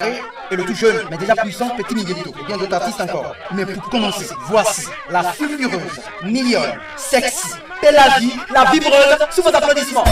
Et le tout jeune, mais déjà puissant, petit Miguelito. Et bien d'autres artistes encore. Mais pour commencer, voici la sulfureuse, mignonne, sexy, Pélagie, la vibreuse, sous vos applaudissements.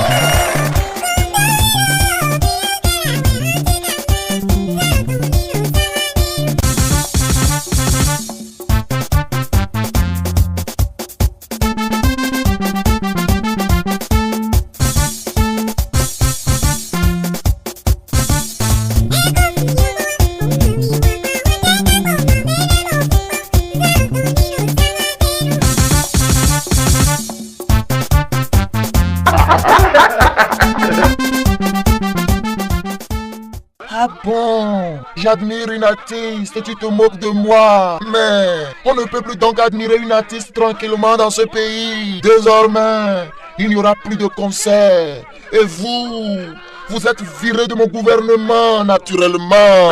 Ah bon, j'admire une artiste et tu te moques de moi. Mais on ne peut plus donc admirer une artiste tranquillement dans ce pays. Désormais, il n'y aura plus de concerts. Et vous êtes viré de mon gouvernement naturellement.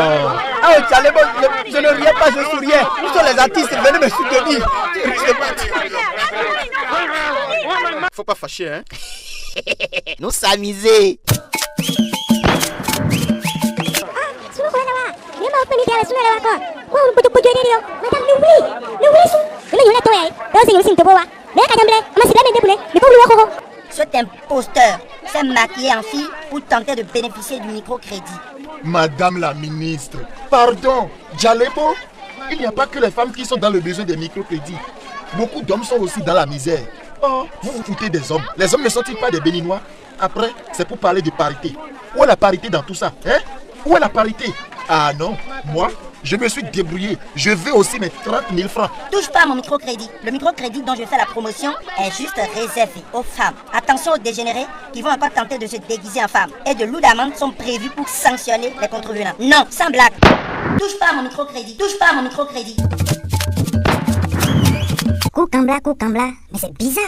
Ah, Tchalebo, je ne riais pas, je souriais. Où sont les artistes? Venez me soutenir. Faut pas fâcher, hein. Nous s'amuser. Cet imposteur s'est maquillé en fille pour tenter de bénéficier du microcrédit. Madame la ministre, pardon, Djalebo, il n'y a pas que les femmes qui sont dans le besoin des microcrédits. Beaucoup d'hommes sont aussi dans la misère. Oh, vous vous foutez des hommes. Les hommes ne sont-ils pas des béninois? Après, c'est pour parler de parité. Où est la parité dans tout ça, hein? Où est la parité? Ah non, moi, je me suis débrouillé. Je veux aussi mes 30 000 francs. Touche pas à mon microcrédit. Le microcrédit dont je fais la promotion est juste réservé aux femmes. Attention aux dégénérés qui vont encore tenter de se déguiser en femmes. Et de lourdes amendes sont prévues pour sanctionner les contrevenants. Non, sans blague. Touche pas à mon microcrédit. Touche pas à mon microcrédit. Koukambla, mais c'est bizarre.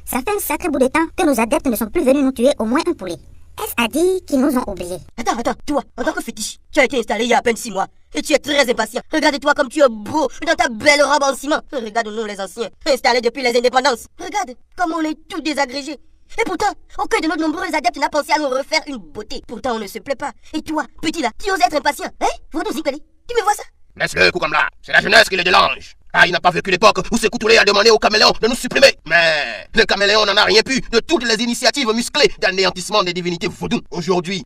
Ça fait un sacré bout de temps que nos adeptes ne sont plus venus nous tuer au moins un poulet. Est-ce à dire qu'ils nous ont oubliés? Attends, toi, en tant que fétiche, tu as été installé il y a à peine 6 mois. Et tu es très impatient. Regarde-toi comme tu es beau dans ta belle robe en ciment. Regarde-nous les anciens, installés depuis les indépendances. Regarde comme on est tous désagrégés. Et pourtant, aucun de nos nombreux adeptes n'a pensé à nous refaire une beauté. Pourtant, on ne se plaît pas. Et toi, petit là, tu oses être impatient, hein? Vous nous y connaissez? Tu me vois ça? Laisse-le, Koukamla. C'est la jeunesse qui le dérange. Ah, il n'a pas vécu l'époque où Sékou-Touré a demandé au caméléon de nous supprimer. Mais le caméléon n'en a rien pu de toutes les initiatives musclées d'anéantissement des divinités vaudou. Aujourd'hui,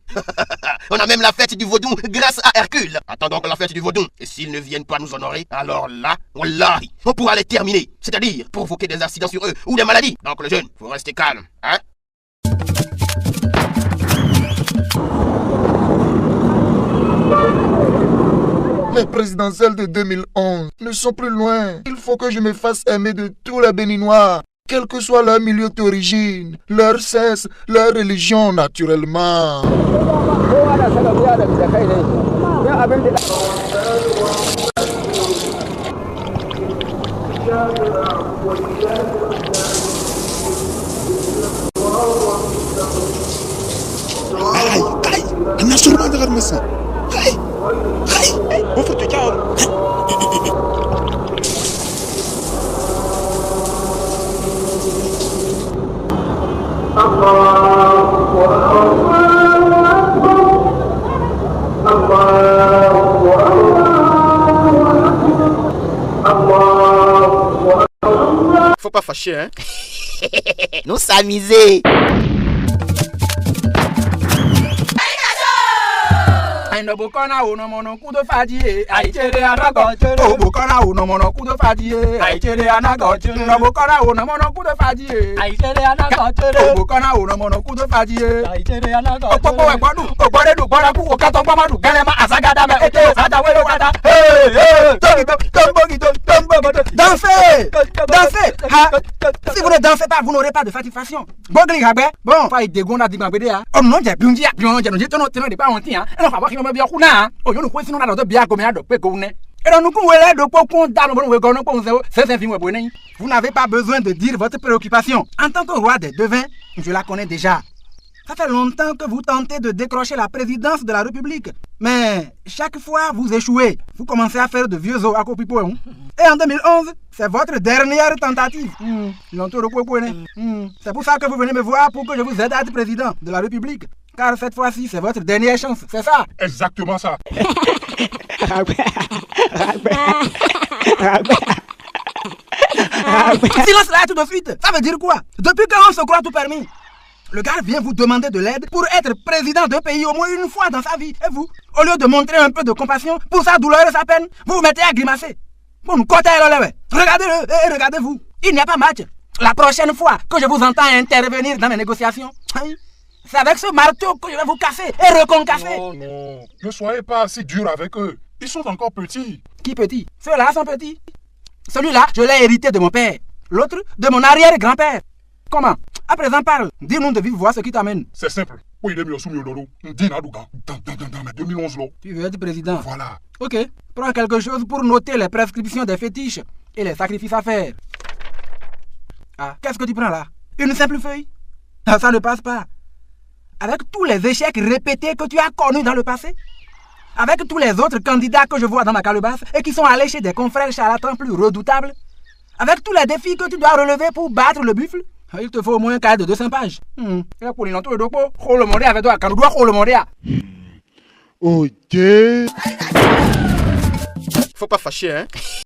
on a même la fête du vaudou grâce à Hercule. Attendons que la fête du vaudou. Et s'ils ne viennent pas nous honorer, alors là, wallahi, on pourra les terminer. C'est-à-dire provoquer des accidents sur eux ou des maladies. Donc le jeune, faut rester calme, hein? Les présidentielles de 2011 ne sont plus loin. Il faut que je me fasse aimer de tous les Béninois, quel que soit leur milieu d'origine, leur sexe, leur religion naturellement. Faut pas fâcher, hein. Nous s'amuser. Bokona uno mono kudo fadie aichere anagoche Bokona uno mono kudo fadie aichere anagoche Bokona uno mono kudo fadie aichere anagoche Bokona uno mono kudo fadie aichere anagoche Opopo egbodu ogbore du gbora ku okato gbamadu gelema asagada me ete sada wele wada dansez ha si vous ne dansez pas vous n'aurez pas de satisfaction bogli hagbe bon fa idegona digbagbe ya onu je biunji biunji no je tono de pa won ti han e no fa wa ki mo bi okuna o yo nu ko sinu na do bi ago me ado pe ko ne e no nu ku wele do pokun da no bo we go no po c'est fin we bo ni vous n'avez pas besoin de dire votre préoccupation en tant que roi des devins je la connais déjà. Ça fait longtemps que vous tentez de décrocher la présidence de la République. Mais chaque fois, vous échouez. Vous commencez à faire de vieux os à copipo. Et en 2011, c'est votre dernière tentative. C'est pour ça que vous venez me voir pour que je vous aide à être président de la République. Car cette fois-ci, c'est votre dernière chance, c'est ça? Exactement ça. Silence là tout de suite. Ça veut dire quoi? Depuis quand on se croit tout permis? Le gars vient vous demander de l'aide pour être président d'un pays au moins une fois dans sa vie. Et vous, au lieu de montrer un peu de compassion pour sa douleur et sa peine, vous vous mettez à grimacer. Bon, regardez-le et regardez-vous. Il n'y a pas match. La prochaine fois que je vous entends intervenir dans mes négociations, c'est avec ce marteau que je vais vous casser et reconcasser. Non, non. Ne soyez pas assez dur avec eux. Ils sont encore petits. Qui petit? Ceux-là sont petits. Celui-là, je l'ai hérité de mon père. L'autre, de mon arrière-grand-père. Comment? À présent, parle. Dis-nous de vive voix ce qui t'amène. C'est simple. Oui, il est mieux sous mieux lolo. Dina Douga. Dans 2011 là. Tu veux être président? Voilà. Ok. Prends quelque chose pour noter les prescriptions des fétiches et les sacrifices à faire. Ah, qu'est-ce que tu prends là? Une simple feuille? Ah, ça ne passe pas. Avec tous les échecs répétés que tu as connus dans le passé, avec tous les autres candidats que je vois dans ma calebasse et qui sont allés chez des confrères charlatans plus redoutables, avec tous les défis que tu dois relever pour battre le buffle, il te faut au moins un cahier de 200 pages. Ok. Faut pas fâcher, hein.